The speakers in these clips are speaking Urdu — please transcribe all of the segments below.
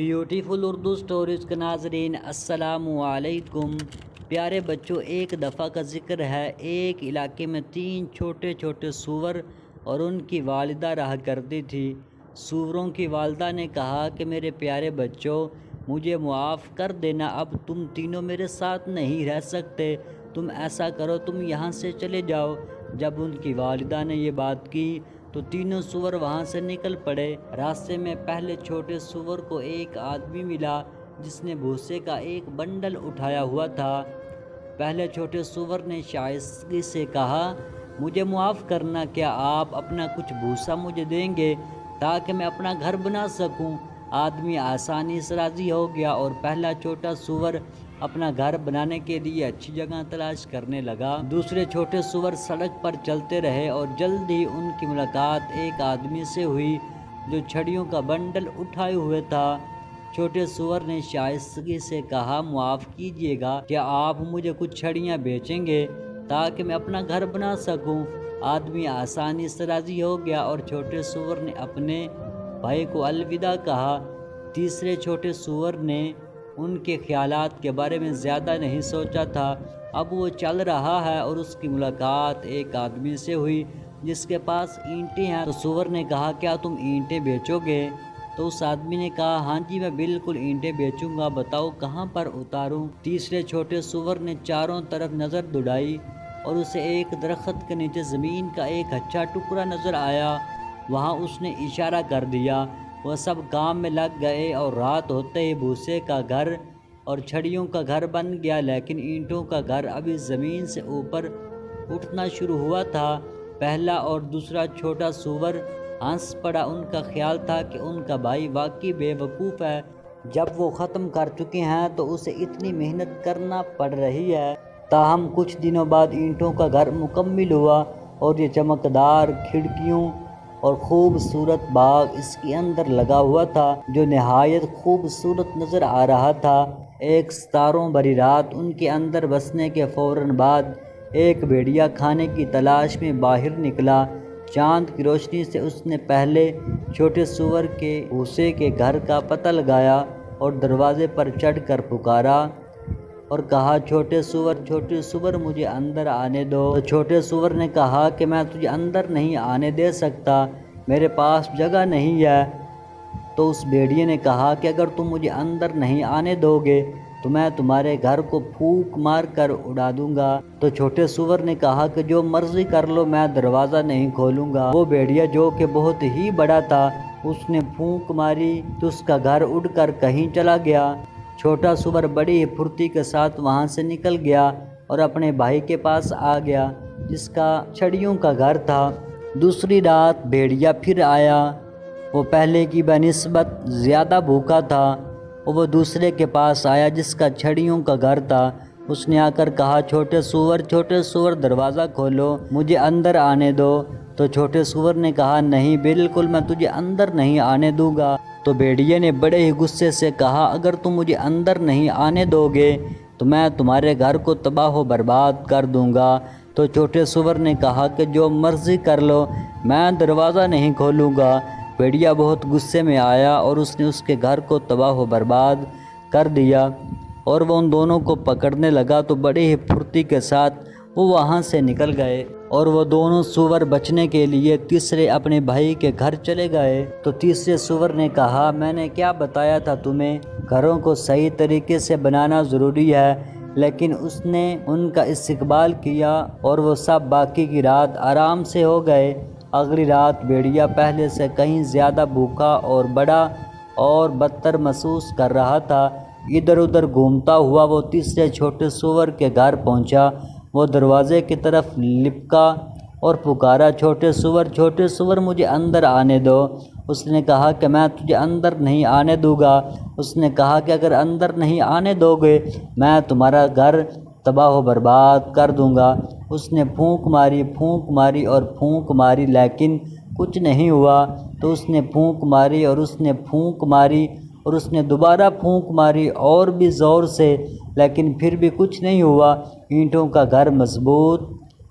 بیوٹیفل اردو سٹوریز کے ناظرین السلام علیکم۔ پیارے بچوں، ایک دفعہ کا ذکر ہے، ایک علاقے میں 3 چھوٹے چھوٹے سور اور ان کی والدہ رہا کرتی تھی۔ سوروں کی والدہ نے کہا کہ میرے پیارے بچوں، مجھے معاف کر دینا، اب تم تینوں میرے ساتھ نہیں رہ سکتے، تم ایسا کرو، تم یہاں سے چلے جاؤ۔ جب ان کی والدہ نے یہ بات کی تو تینوں سور وہاں سے نکل پڑے۔ راستے میں پہلے چھوٹے سور کو ایک آدمی ملا جس نے بھوسے کا ایک بنڈل اٹھایا ہوا تھا۔ پہلے چھوٹے سور نے شائستگی سے کہا، مجھے معاف کرنا، کیا آپ اپنا کچھ بھوسا مجھے دیں گے تاکہ میں اپنا گھر بنا سکوں؟ آدمی آسانی سے راضی ہو گیا اور پہلا چھوٹا سور اپنا گھر بنانے کے لیے اچھی جگہ تلاش کرنے لگا۔ دوسرے چھوٹے سور سڑک پر چلتے رہے اور جلد ہی ان کی ملاقات ایک آدمی سے ہوئی جو چھڑیوں کا بنڈل اٹھائے ہوئے تھا۔ چھوٹے سور نے شائستگی سے کہا، معاف کیجیے گا، کیا آپ مجھے کچھ چھڑیاں بیچیں گے تاکہ میں اپنا گھر بنا سکوں؟ آدمی آسانی سے راضی ہو گیا اور چھوٹے سور نے اپنے بھائی کو الوداع کہا۔ تیسرے چھوٹے سور نے ان کے خیالات کے بارے میں زیادہ نہیں سوچا تھا۔ اب وہ چل رہا ہے اور اس کی ملاقات ایک آدمی سے ہوئی جس کے پاس اینٹیں ہیں۔ تو سور نے کہا، کیا تم اینٹیں بیچو گے؟ تو اس آدمی نے کہا، ہاں جی، میں بالکل اینٹیں بیچوں گا، بتاؤ کہاں پر اتاروں؟ تیسرے چھوٹے سور نے چاروں طرف نظر دوڑائی اور اسے ایک درخت کے نیچے زمین کا ایک اچھا ٹکڑا نظر آیا۔ وہاں اس نے اشارہ کر دیا۔ وہ سب کام میں لگ گئے اور رات ہوتے ہی بھوسے کا گھر اور چھڑیوں کا گھر بن گیا، لیکن اینٹوں کا گھر ابھی زمین سے اوپر اٹھنا شروع ہوا تھا۔ پہلا اور دوسرا چھوٹا سور ہنس پڑا۔ ان کا خیال تھا کہ ان کا بھائی واقعی بے وقوف ہے، جب وہ ختم کر چکے ہیں تو اسے اتنی محنت کرنا پڑ رہی ہے۔ تاہم کچھ دنوں بعد اینٹوں کا گھر مکمل ہوا اور یہ چمکدار کھڑکیوں اور خوبصورت باغ اس کے اندر لگا ہوا تھا جو نہایت خوبصورت نظر آ رہا تھا۔ ایک ستاروں بھری رات، ان کے اندر بسنے کے فوراً بعد ایک بھیڑیا کھانے کی تلاش میں باہر نکلا۔ چاند کی روشنی سے اس نے پہلے چھوٹے سور کے بھوسے کے گھر کا پتہ لگایا اور دروازے پر چڑھ کر پکارا اور کہا، چھوٹے سور، مجھے اندر آنے دو۔ تو چھوٹے سور نے کہا کہ میں تجھے اندر نہیں آنے دے سکتا، میرے پاس جگہ نہیں ہے۔ تو اس بھیڑیے نے کہا کہ اگر تم مجھے اندر نہیں آنے دو گے تو میں تمہارے گھر کو پھونک مار کر اڑا دوں گا۔ تو چھوٹے سور نے کہا کہ جو مرضی کر لو، میں دروازہ نہیں کھولوں گا۔ وہ بھیڑیا جو کہ بہت ہی بڑا تھا، اس نے پھونک ماری تو اس کا گھر اڑ کر کہیں چلا گیا۔ چھوٹا سور بڑی ہی پھرتی کے ساتھ وہاں سے نکل گیا اور اپنے بھائی کے پاس آ گیا جس کا چھڑیوں کا گھر تھا۔ دوسری رات بھیڑیا پھر آیا۔ وہ پہلے کی بنسبت زیادہ بھوکا تھا۔ وہ دوسرے کے پاس آیا جس کا چھڑیوں کا گھر تھا۔ اس نے آ کر کہا، چھوٹے سور، دروازہ کھولو، مجھے اندر آنے دو۔ تو چھوٹے سور نے کہا، نہیں، بالکل میں تجھے اندر نہیں آنے دوں گا۔ تو بھیڑیے نے بڑے ہی غصے سے کہا، اگر تم مجھے اندر نہیں آنے دو گے تو میں تمہارے گھر کو تباہ و برباد کر دوں گا۔ تو چھوٹے سور نے کہا کہ جو مرضی کر لو، میں دروازہ نہیں کھولوں گا۔ بھیڑیا بہت غصے میں آیا اور اس نے اس کے گھر کو تباہ و برباد کر دیا اور وہ ان دونوں کو پکڑنے لگا۔ تو بڑی ہی پھرتی کے ساتھ وہ وہاں سے نکل گئے اور وہ دونوں سور بچنے کے لیے تیسرے اپنے بھائی کے گھر چلے گئے۔ تو تیسرے سور نے کہا، میں نے کیا بتایا تھا تمہیں، گھروں کو صحیح طریقے سے بنانا ضروری ہے، لیکن اس نے ان کا استقبال کیا اور وہ سب باقی کی رات آرام سے ہو گئے۔ اگلی رات بھیڑیا پہلے سے کہیں زیادہ بھوکا اور بڑا اور بدتر محسوس کر رہا تھا۔ ادھر ادھر گھومتا ہوا وہ تیسرے چھوٹے سور کے گھر پہنچا۔ وہ دروازے کی طرف لپکا اور پکارا، چھوٹے سور، مجھے اندر آنے دو۔ اس نے کہا کہ میں تجھے اندر نہیں آنے دوں گا۔ اس نے کہا کہ اگر اندر نہیں آنے دو گے میں تمہارا گھر تباہ و برباد کر دوں گا۔ اس نے پھونک ماری لیکن کچھ نہیں ہوا۔ تو اس نے پھونک ماری اور اس نے دوبارہ پھونک ماری اور بھی زور سے، لیکن پھر بھی کچھ نہیں ہوا۔ اینٹوں کا گھر مضبوط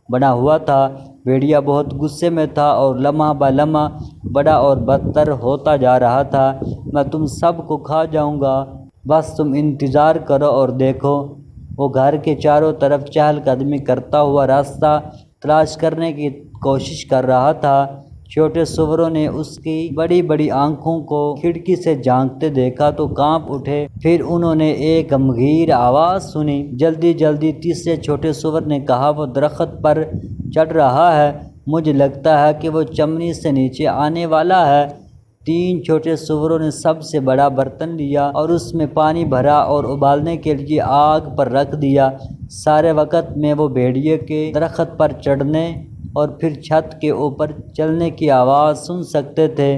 بنا ہوا تھا۔ بھیڑیا بہت غصے میں تھا اور لمحہ بہ لمحہ بڑا اور بدتر ہوتا جا رہا تھا۔ میں تم سب کو کھا جاؤں گا، بس تم انتظار کرو اور دیکھو۔ وہ گھر کے چاروں طرف چہل قدمی کرتا ہوا راستہ تلاش کرنے کی کوشش کر رہا تھا۔ چھوٹے سوروں نے اس کی بڑی بڑی آنکھوں کو کھڑکی سے جھانکتے دیکھا تو کانپ اٹھے۔ پھر انہوں نے ایک گمگیر آواز سنی۔ جلدی جلدی تیسرے چھوٹے سور نے کہا، وہ درخت پر چڑھ رہا ہے، مجھے لگتا ہے کہ وہ چمنی سے نیچے آنے والا ہے۔ تین چھوٹے سوروں نے سب سے بڑا برتن لیا اور اس میں پانی بھرا اور ابالنے کے لیے آگ پر رکھ دیا۔ سارے وقت میں وہ بھیڑیے کے درخت پر چڑھنے اور پھر چھت کے اوپر چلنے کی آواز سن سکتے تھے۔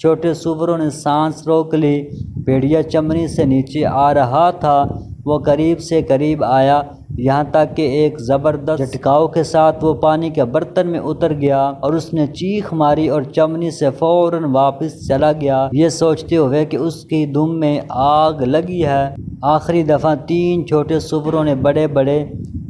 چھوٹے سوروں نے سانس روک لی۔ بھیڑیا چمنی سے نیچے آ رہا تھا۔ وہ قریب سے قریب آیا، یہاں تک کہ ایک زبردست جھٹکاؤ کے ساتھ وہ پانی کے برتن میں اتر گیا اور اس نے چیخ ماری اور چمنی سے فوراً واپس چلا گیا، یہ سوچتے ہوئے کہ اس کی دم میں آگ لگی ہے۔ آخری دفعہ تین چھوٹے سوروں نے بڑے بڑے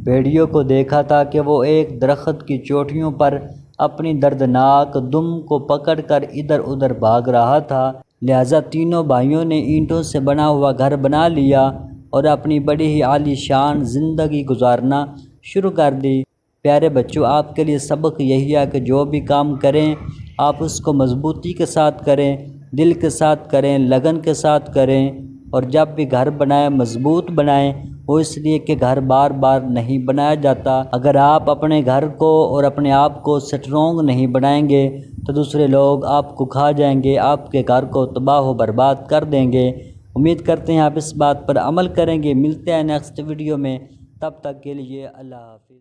بھیڑیوں کو دیکھا تھا کہ وہ ایک درخت کی چوٹیوں پر اپنی دردناک دم کو پکڑ کر ادھر ادھر بھاگ رہا تھا۔ لہٰذا تینوں بھائیوں نے اینٹوں سے بنا ہوا گھر بنا لیا اور اپنی بڑی ہی عالی شان زندگی گزارنا شروع کر دی۔ پیارے بچوں، آپ کے لیے سبق یہی ہے کہ جو بھی کام کریں آپ اس کو مضبوطی کے ساتھ کریں، دل کے ساتھ کریں، لگن کے ساتھ کریں، اور جب بھی گھر بنائیں مضبوط بنائیں۔ وہ اس لیے کہ گھر بار بار نہیں بنایا جاتا۔ اگر آپ اپنے گھر کو اور اپنے آپ کو سٹرونگ نہیں بنائیں گے تو دوسرے لوگ آپ کو کھا جائیں گے، آپ کے گھر کو تباہ و برباد کر دیں گے۔ امید کرتے ہیں آپ اس بات پر عمل کریں گے۔ ملتے ہیں نیکسٹ ویڈیو میں، تب تک کے لیے اللہ حافظ۔